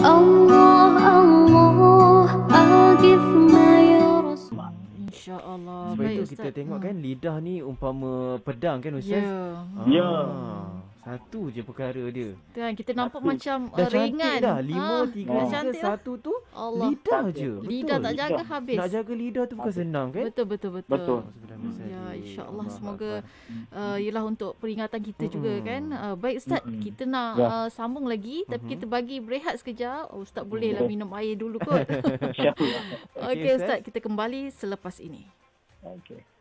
Allah Allah aghithna ya Rasul. InsyaAllah. Sebab Baik, itu Ustaz. kita tengok kan lidah ni umpama pedang kan Ustaz? Ya. Ya. Satu je perkara dia. Kan kita nampak macam Dah ringan. cantik dah. 5, 3, dah 2, cantik dah. 1 tu Allah. lidah je. Lidah tak Betul. jaga habis. Nak jaga lidah tu bukan senang kan? Betul. Betul. Ya, insyaAllah semoga ialah untuk peringatan kita juga kan. Baik Ustaz, kita nak sambung lagi tapi kita bagi berehat sekejap. Ustaz bolehlah minum air dulu kot. InsyaAllah. Okey Ustaz, kita kembali selepas ini. Okey.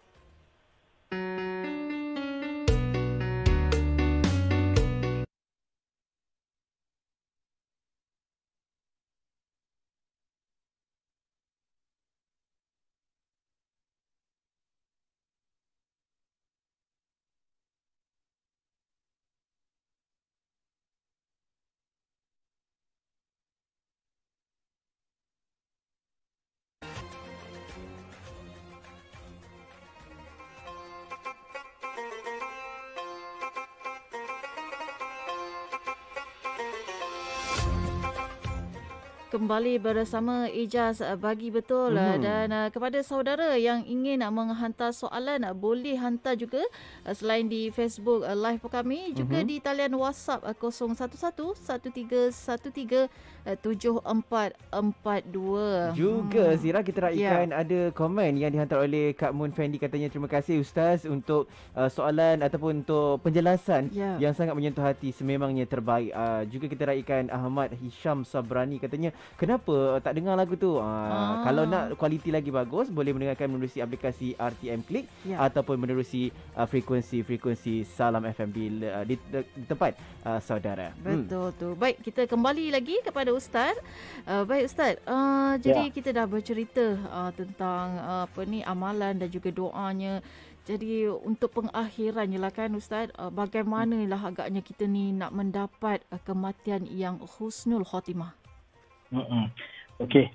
Kembali bersama Ijaz Bagi Betul dan kepada saudara yang ingin menghantar soalan boleh hantar juga selain di Facebook live kami juga di talian WhatsApp 0111137442. Juga Zira, kita raikan ada komen yang dihantar oleh Kak Mun Fendi, katanya terima kasih Ustaz untuk soalan ataupun untuk penjelasan yang sangat menyentuh hati, sememangnya terbaik. Juga kita raikan Ahmad Hisham Sabrani, katanya kenapa tak dengar lagu tu? Kalau nak kualiti lagi bagus, boleh mendengarkan menerusi aplikasi RTM Click ataupun menerusi frekuensi Salam FM di tempat saudara. Betul tu. Baik, kita kembali lagi kepada Ustaz. Baik Ustaz, jadi kita dah bercerita tentang amalan dan juga doanya. Jadi untuk pengakhirannya lah kan Ustaz, bagaimanalah agaknya kita ni nak mendapat kematian yang husnul khotimah? Okey,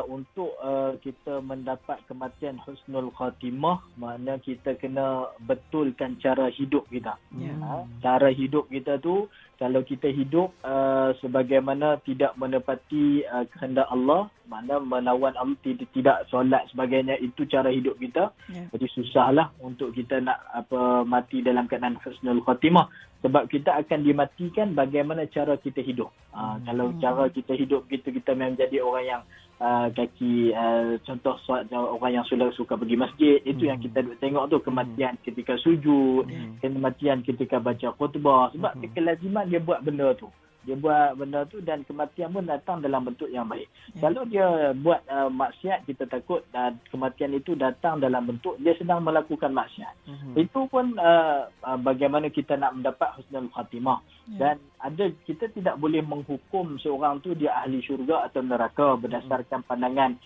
untuk kita mendapat kematian husnul khatimah, makna kita kena betulkan cara hidup kita. Cara hidup kita tu, kalau kita hidup sebagaimana tidak menepati kehendak Allah, makna melawan Allah, tidak solat sebagainya, itu cara hidup kita. Jadi susahlah untuk kita nak mati dalam keadaan husnul khatimah. Sebab kita akan dimatikan bagaimana cara kita hidup. Kalau cara kita hidup kita memang jadi orang yang contoh orang yang suka pergi masjid, itu yang kita tengok tu, kematian ketika sujud, kematian ketika baca khutbah. Sebab kelaziman dia buat benda tu. Dan kematian pun datang dalam bentuk yang baik. Kalau dia buat maksiat, kita takut kematian itu datang dalam bentuk dia sedang melakukan maksiat. Itu pun bagaimana kita nak mendapat husnul khatimah. Dan kita tidak boleh menghukum seorang tu dia ahli syurga atau neraka berdasarkan pandangan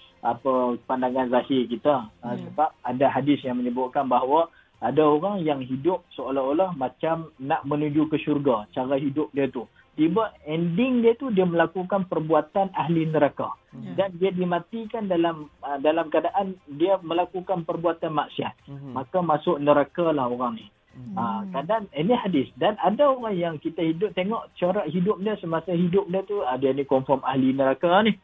zahir kita. Sebab ada hadis yang menyebutkan bahawa ada orang yang hidup seolah-olah macam nak menuju ke syurga, cara hidup dia tu. Tiba ending dia tu dia melakukan perbuatan ahli neraka. Dan dia dimatikan dalam keadaan dia melakukan perbuatan maksiat. Maka masuk neraka lah orang ni. Kadang ini hadis. Dan ada orang yang kita tengok cara hidup dia, semasa hidup dia tu dia ni confirm ahli neraka ni.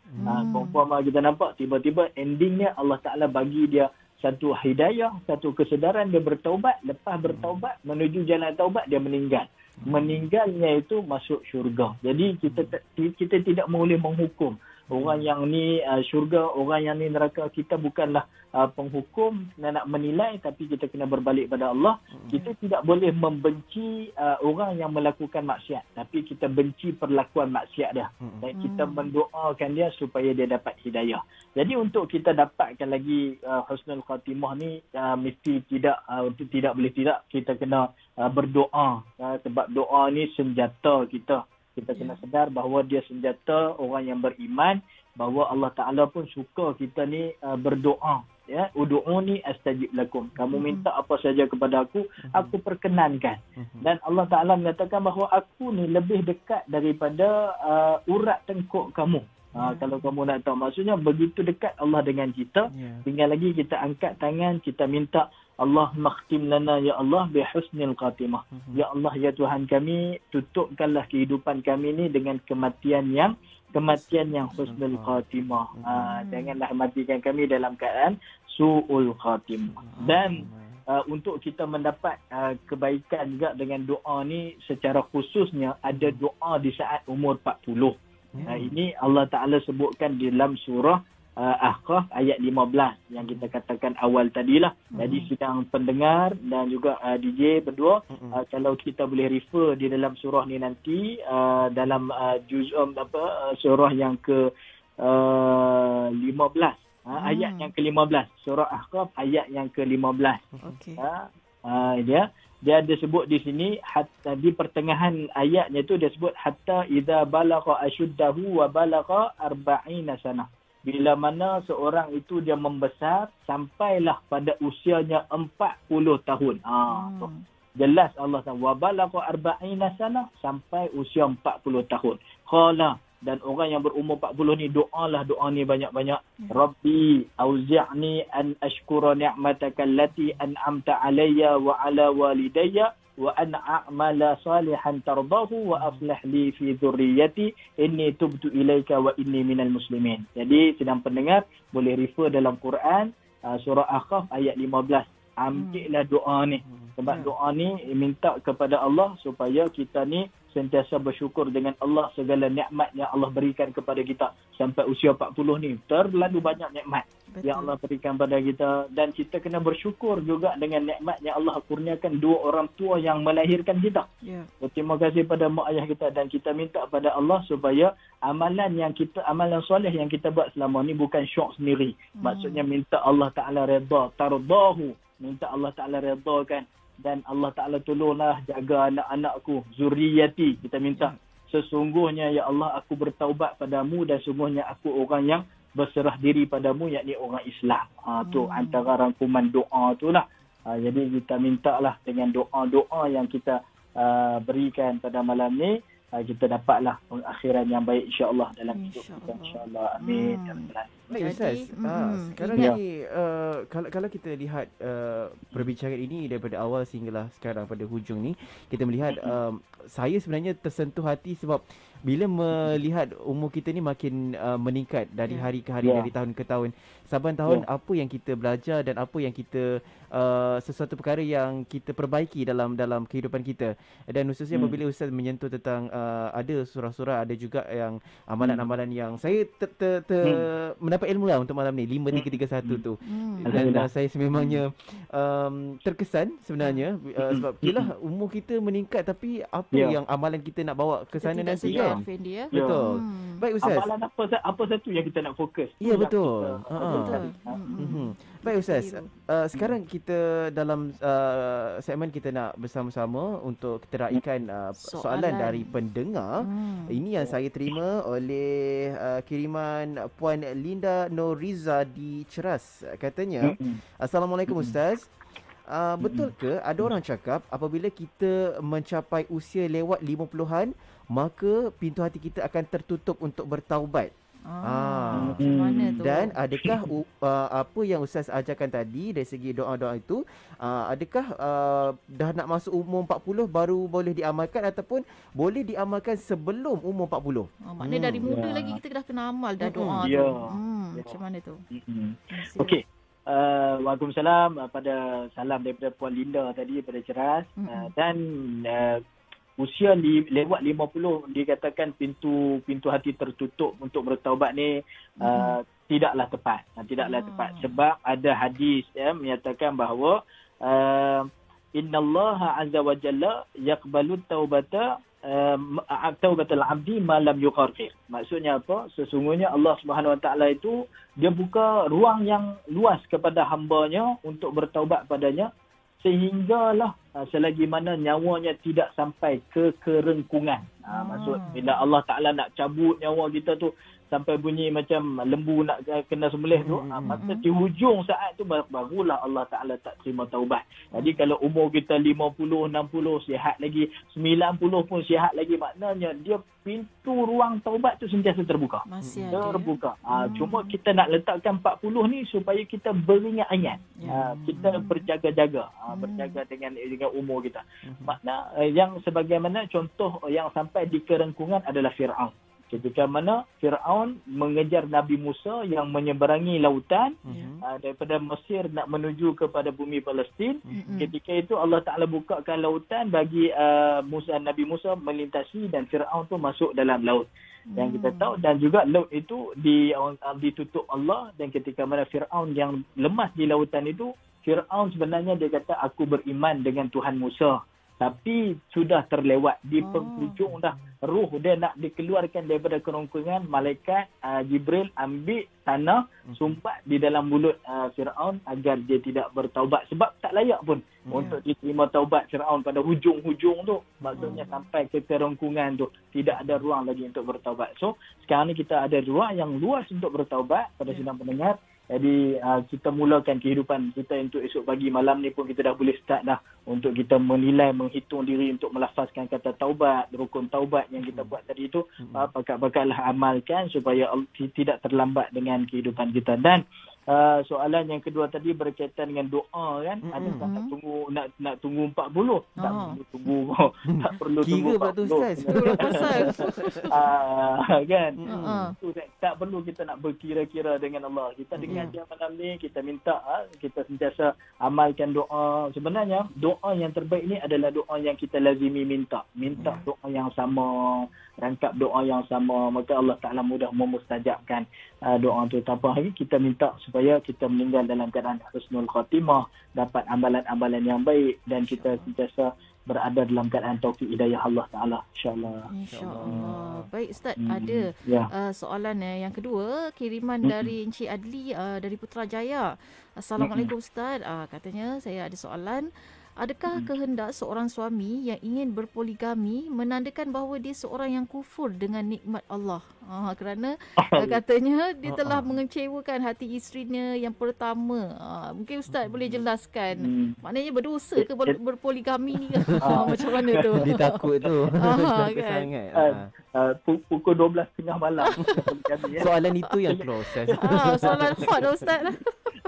Confirm kita nampak tiba-tiba endingnya Allah Ta'ala bagi dia satu hidayah, satu kesedaran, dia bertaubat. Lepas bertaubat menuju jalan taubat, dia meninggal. Meninggalnya itu masuk syurga. Jadi kita tidak boleh menghukum orang yang ni syurga, orang yang ni neraka. Kita bukanlah penghukum, nak menilai, tapi kita kena berbalik pada Allah. Kita tidak boleh membenci orang yang melakukan maksiat, tapi kita benci perlakuan maksiat dia. Dan kita mendoakan dia supaya dia dapat hidayah. Jadi untuk kita dapatkan lagi husnul khatimah ni, mesti tidak boleh tidak, kita kena berdoa. Sebab doa ni senjata kita. Kita kena sedar bahawa dia senjata orang yang beriman, bahawa Allah Ta'ala pun suka kita ni berdoa. Udu'uni astajib lakum. Kamu minta apa saja kepada aku perkenankan. Dan Allah Ta'ala mengatakan bahawa aku ni lebih dekat daripada urat tengkuk kamu. Kalau kamu nak tahu, maksudnya begitu dekat Allah dengan kita. Tinggal lagi kita angkat tangan, kita minta, Allah makhtim lana ya Allah bihusnil khatimah. Ya Allah, ya Tuhan kami, tutupkanlah kehidupan kami ni dengan kematian yang kematian yang husnul khatimah. Janganlah matikan kami dalam keadaan su'ul khatimah. Dan untuk kita mendapat kebaikan juga dengan doa ni, secara khususnya ada doa di saat umur 40. Ini Allah Ta'ala sebutkan di dalam surah Ahqaf ayat 15 yang kita katakan awal tadilah. Jadi sidang pendengar dan juga DJ berdua, kalau kita boleh refer di dalam surah ni nanti, dalam surah yang ke 15. Ayat yang ke-15. Surah Ahqaf ayat yang ke-15. Okey. Dia ada sebut di sini, hatta di pertengahan ayatnya tu dia sebut hatta idza balagha ashuddahu wa balagha 40 sanah. Bila mana seorang itu dia membesar sampailah pada usianya 40 tahun. Jelas Allah SWT wa balagha 40 sanah, sampai usia 40 tahun. Qala, dan orang yang berumur 40 ni doalah doa ni banyak-banyak. Rabbi auzi'ni an ashkura ni'mataka allati an'amta alayya wa ala walidayya wa an a'mala salihan tardahu wa aslih li fi dhurriyyati inni tubtu ilaika wa inni minal muslimin. Jadi sedang pendengar boleh refer dalam Quran surah Ahqaf ayat 15. Ambillah doa ni. Sebab doa ni minta kepada Allah supaya kita ni sentiasa bersyukur dengan Allah segala nikmat yang Allah berikan kepada kita. Sampai usia 40 ni terlalu banyak nikmat yang Allah berikan pada kita, dan kita kena bersyukur juga dengan nikmat yang Allah kurniakan dua orang tua yang melahirkan kita. Terima kasih pada mak ayah kita, dan kita minta pada Allah supaya amalan soleh yang kita buat selama ni bukan syok sendiri. Maksudnya minta Allah Ta'ala redha, tardahu, minta Allah Ta'ala redhakan. Dan Allah Ta'ala tolonglah jaga anak-anakku, zuriyati. Kita minta, sesungguhnya ya Allah aku bertaubat padamu dan sungguhnya aku orang yang berserah diri padamu, yakni orang Islam. Tu antara rangkuman doa tu lah. Jadi kita mintalah dengan doa-doa yang kita berikan pada malam ni, kita dapatlah pengakhiran yang baik insya-Allah dalam hidup kita insya-Allah. Amin. Baik Ustaz. Sekarang ni kalau kita lihat perbincangan ini daripada awal sehinggalah sekarang pada hujung ni, kita melihat saya sebenarnya tersentuh hati sebab bila melihat umur kita ni makin meningkat dari hari ke hari, dari tahun ke tahun, saban tahun apa yang kita belajar dan apa yang kita sesuatu perkara yang kita perbaiki dalam kehidupan kita. Dan khususnya apabila Ustaz menyentuh tentang ada surah-surah, ada juga yang amalan-amalan yang saya mendapat ilmu lah untuk malam ni, 5331 tu. Dan saya sememangnya terkesan sebenarnya sebab kira umur kita meningkat, tapi apa yang amalan kita nak bawa ke sana nanti kan. Betul. Baik Ustaz. Amalan apa satu yang kita nak fokus. Ya betul. Baik Ustaz. Sekarang kita dalam segmen kita nak bersama-sama untuk kita raikan soalan dari pendengar. Ini yang saya terima oleh kiriman Puan Linda Noriza di Ceras. Katanya, Assalamualaikum Ustaz. Betul ke ada orang cakap apabila kita mencapai usia lewat 50-an, maka pintu hati kita akan tertutup untuk bertaubat? Mana tu? Dan adakah apa yang Ustaz ajarkan tadi dari segi doa-doa itu, adakah dah nak masuk umur 40 baru boleh diamalkan ataupun boleh diamalkan sebelum umur 40? Maknanya dari muda lagi kita dah kena amal dah doa tu. Macam mana tu? Okey. Waalaikumsalam. Pada salam daripada Puan Linda tadi daripada Ceras. Dan usia lewat 50 dikatakan pintu hati tertutup untuk bertaubat ni tidaklah tepat. Sebab ada hadis menyatakan bahawa innallaha azza wa jalla yaqbalu taubatal abdi ma lam yuqarqir. Maksudnya apa? Sesungguhnya Allah Subhanahu wa taala itu dia buka ruang yang luas kepada hamba-Nya untuk bertaubat padanya, sehinggalah selagi mana nyawanya tidak sampai ke kerengkungan. Maksud bila Allah Ta'ala nak cabut nyawa kita tu sampai bunyi macam lembu nak kena sembelih tu, maka di hujung saat tu barulah Allah Ta'ala tak terima taubat. Jadi kalau umur kita 50, 60 sihat lagi, 90 pun sihat lagi, maknanya dia pintu ruang taubat tu sentiasa terbuka. Masih terbuka. Cuma kita nak letakkan 40 ni supaya kita beringat-ingat. Kita berjaga-jaga, berjaga dengan umur kita. Makna yang sebagaimana contoh yang sampai di kerengkungan adalah Fir'aun. Ketika mana Firaun mengejar Nabi Musa yang menyeberangi lautan daripada Mesir nak menuju kepada bumi Palestin. Ketika itu Allah Ta'ala bukakan lautan bagi Nabi Musa melintasi dan Firaun tu masuk dalam laut. Yang kita tahu, dan juga laut itu ditutup Allah, dan ketika mana Firaun yang lemas di lautan itu, Firaun sebenarnya dia kata aku beriman dengan Tuhan Musa. Tapi sudah terlewat di penghujung dah, ruh dia nak dikeluarkan daripada kerongkongan, malaikat Jibril ambil tanah sumbat di dalam mulut Firaun agar dia tidak bertaubat, sebab tak layak pun untuk diterima taubat Firaun pada hujung-hujung tu. Maksudnya sampai ke kerongkongan tu tidak ada ruang lagi untuk bertaubat. So sekarang ni kita ada ruang yang luas untuk bertaubat pada sidang pendengar. Jadi kita mulakan kehidupan kita untuk esok pagi malam ni pun kita dah boleh start dah untuk kita menilai, menghitung diri untuk melafazkan kata taubat, rukun taubat yang kita buat tadi itu. Bakat-bakatlah amalkan supaya tidak terlambat dengan kehidupan kita. Dan soalan yang kedua tadi berkaitan dengan doa kan, adakah nak tunggu 40? Tak perlu tunggu. Tak perlu tunggu 40. Kan? Tak perlu kita nak berkira-kira dengan Allah. Kita dengan dia malam ni, kita minta, kita sentiasa amalkan doa. Sebenarnya doa yang terbaik ni adalah doa yang kita lazimi minta doa yang sama, rangkap doa yang sama, maka Allah Ta'ala mudah memustajabkan doa tu. Tanpa lagi kita minta supaya kita meninggal dalam keadaan husnul khatimah, dapat amalan-amalan yang baik, dan kita sentiasa berada dalam keadaan taufik hidayah Allah Ta'ala, insyaAllah. InsyaAllah. Baik Ustaz, ada soalan yang kedua, kiriman dari Encik Adli dari Putrajaya. Assalamualaikum Ustaz. Katanya saya ada soalan. Adakah kehendak seorang suami yang ingin berpoligami menandakan bahawa dia seorang yang kufur dengan nikmat Allah? Kerana katanya dia telah mengecewakan hati isterinya yang pertama. Mungkin Ustaz boleh jelaskan. Maknanya berdosa ke berpoligami ni ke? Macam mana tu? Dia takut tu. Kan? Pukul 12.30 malam. Soalan itu yang close. Soalan hot dah Ustaz.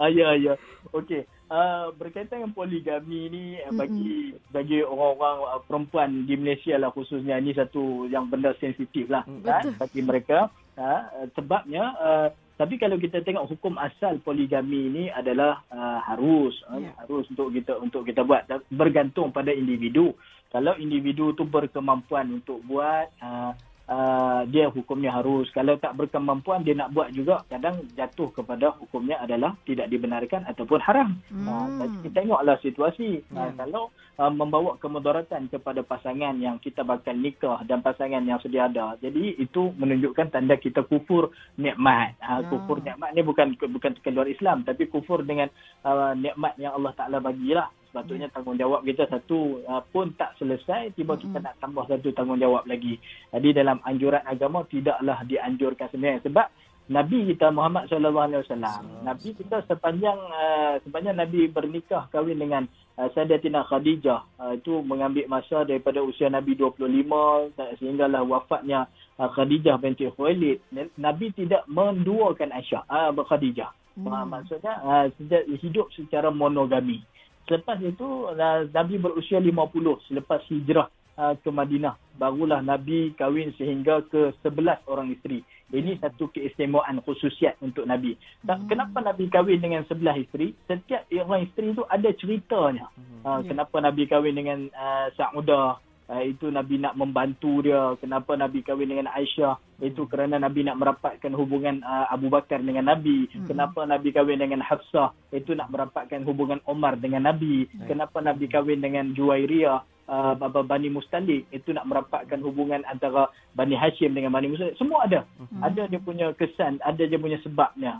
Ya. Okey. Berkaitan dengan poligami ni, bagi orang-orang perempuan di Malaysia lah khususnya, ni satu yang benda sensitif lah bagi mereka. Sebabnya tapi kalau kita tengok hukum asal poligami ni adalah harus untuk kita buat, bergantung pada individu. Kalau individu tu berkemampuan untuk buat, dia hukumnya harus. Kalau tak berkemampuan dia nak buat juga, kadang jatuh kepada hukumnya adalah tidak dibenarkan ataupun haram. Kita tengoklah situasi. Kalau membawa kemudaratan kepada pasangan yang kita bakal nikah dan pasangan yang sedia ada, jadi itu menunjukkan tanda kita kufur nikmat. Kufur nikmat ni bukan keluar Islam, tapi kufur dengan nikmat yang Allah Ta'ala bagilah. Sepatutnya tanggungjawab kita satu pun tak selesai, tiba kita nak tambah satu tanggungjawab lagi. Jadi dalam anjuran agama tidaklah dianjurkan sebenarnya, sebab Nabi kita Muhammad SAW, Nabi kita sepanjang Nabi bernikah kahwin dengan Sayyidatina Khadijah, itu mengambil masa daripada usia Nabi 25 sehinggalah wafatnya Khadijah binti Khuwailid. Nabi tidak menduakan Aisyah Khadijah. Maksudnya hidup secara monogami. Selepas itu Nabi berusia 50 selepas hijrah ke Madinah. Barulah Nabi kahwin sehingga ke 11 orang isteri. Ini satu keistimewaan khususiat untuk Nabi. Kenapa Nabi kahwin dengan 11 isteri? Setiap orang isteri itu ada ceritanya. Kenapa Nabi kahwin dengan Saudah? Itu Nabi nak membantu dia. Kenapa Nabi kahwin dengan Aisyah? Itu kerana Nabi nak merapatkan hubungan Abu Bakar dengan Nabi. Kenapa Nabi kahwin dengan Hafsah? Itu nak merapatkan hubungan Omar dengan Nabi. Kenapa Nabi kahwin dengan Juwairiyah, Bani Mustalik? Itu nak merapatkan hubungan antara Bani Hashim dengan Bani Mustalik. Semua ada. Ada dia punya kesan, ada dia punya sebabnya.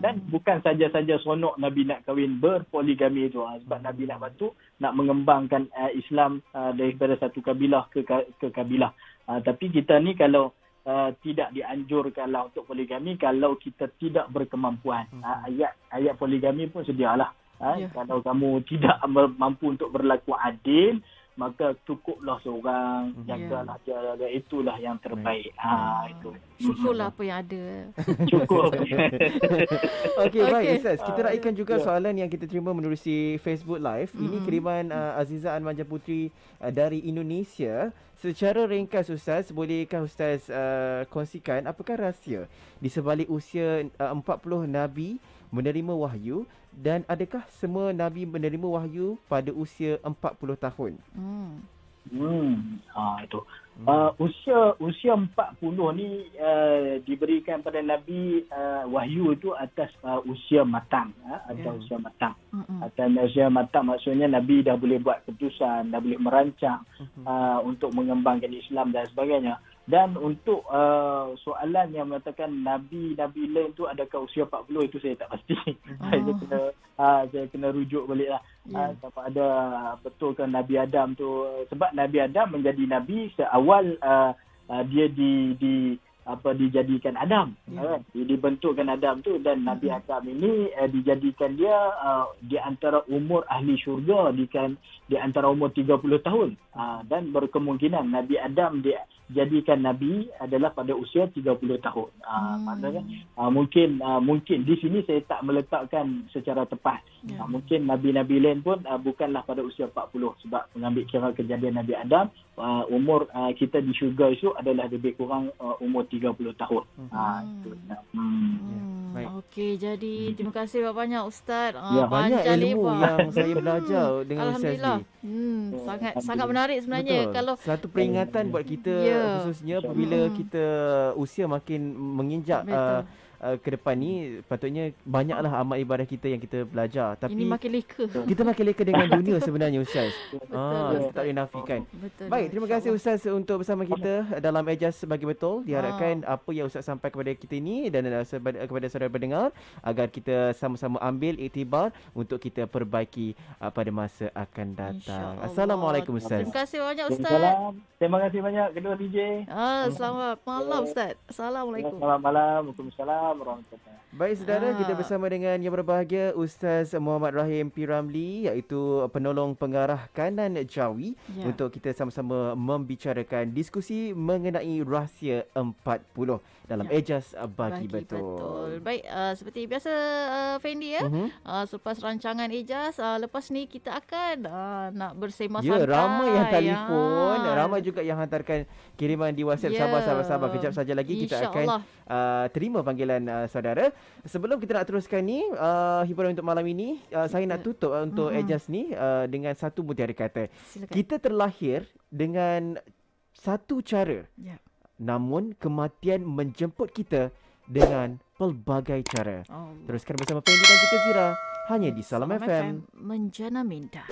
Dan bukan saja-saja seronok Nabi nak kahwin berpoligami itu. Sebab Nabi nak bantu, nak mengembangkan Islam daripada satu kabilah ke kabilah. Tapi kita ni kalau tidak dianjurkanlah untuk poligami kalau kita tidak berkemampuan. Ayat poligami pun sedialah. Kalau kamu tidak mampu untuk berlaku adil, maka cukuplah seorang, jagalah dia, itulah yang terbaik. Itu. Syukurlah apa yang ada. Cukup. Okey, baik Ustaz. Kita raikan juga soalan yang kita terima menerusi Facebook Live. Ini kiriman Azizah Anmanja Putri dari Indonesia. Secara ringkas Ustaz, bolehkah Ustaz kongsikan apakah rahsia di sebalik usia 40 Nabi menerima wahyu dan adakah semua Nabi menerima wahyu pada usia 40 tahun? Itu. Usia 40 ni diberikan pada Nabi wahyu itu atas usia matang, atau usia matang. Atas usia matang maksudnya Nabi dah boleh buat keputusan, dah boleh merancang untuk mengembangkan Islam dan sebagainya. Dan untuk soalan yang mengatakan Nabi lain tu adakah usia 40, itu saya tak pasti. Saya kena rujuk balik lah. Sama ada betul ke Nabi Adam tu, sebab Nabi Adam menjadi Nabi seawal dia dijadikan Adam. Dibentukkan Adam tu, dan Nabi Adam ini dijadikan dia di antara umur ahli syurga, di antara umur 30 tahun. Dan berkemungkinan Nabi Adam dia jadikan Nabi adalah pada usia 30 tahun. Maksudnya mungkin di sini saya tak meletakkan secara tepat. Mungkin Nabi-Nabi lain pun bukanlah pada usia 40, sebab mengambil kira kejadian Nabi Adam, umur kita di syurga itu adalah lebih kurang umur 30 tahun. Okey, jadi terima kasih banyak Ustaz. Banyak ilmu yang saya belajar dengan Ustaz ni. Sangat menarik sebenarnya. Betul. Kalau satu peringatan buat kita khususnya apabila kita usia makin menginjak ke depan ni, patutnya banyaklah amal ibadah kita yang kita belajar. Tapi ini makin leka. Kita makin leka dengan dunia sebenarnya Ustaz. Betul. Tak boleh nafikan. Betul. Baik, terima kasih Ustaz untuk bersama kita dalam Ejaz Bagi Betul. Diharapkan apa yang Ustaz sampai kepada kita ini dan kepada saudara pendengar, agar kita sama-sama ambil iktibar untuk kita perbaiki pada masa akan datang. Assalamualaikum Ustaz. Terima kasih banyak Ustaz. Terima kasih banyak kedua DJ. Selamat malam Ustaz. Assalamualaikum. Selamat malam. Waalaikumsalam warahmatullahi. Baik saudara, kita bersama dengan yang berbahagia Ustaz Muhammad Rahim P. Ramli, iaitu penolong pengarah kanan Jawi, untuk kita sama-sama membicarakan diskusi mengenai rahsia 40 dalam Ejaz Bagi Betul. Baik, seperti biasa Fendi selepas rancangan Ejaz, lepas ni kita akan nak bersema santai. Ramai yang telefon, ramai juga yang hantarkan kiriman di WhatsApp. Sabar. Kejap saja lagi kita akan terima panggilan saudara. Sebelum kita nak teruskan ni hiburan untuk malam ini, saya nak tutup untuk Ejaz ni dengan satu mutiara kata. Silakan. Kita terlahir dengan satu cara, namun kematian menjemput kita dengan pelbagai cara. Teruskan bersama Fendi dan Cika Zira hanya di Salam FM. Menjana Minda.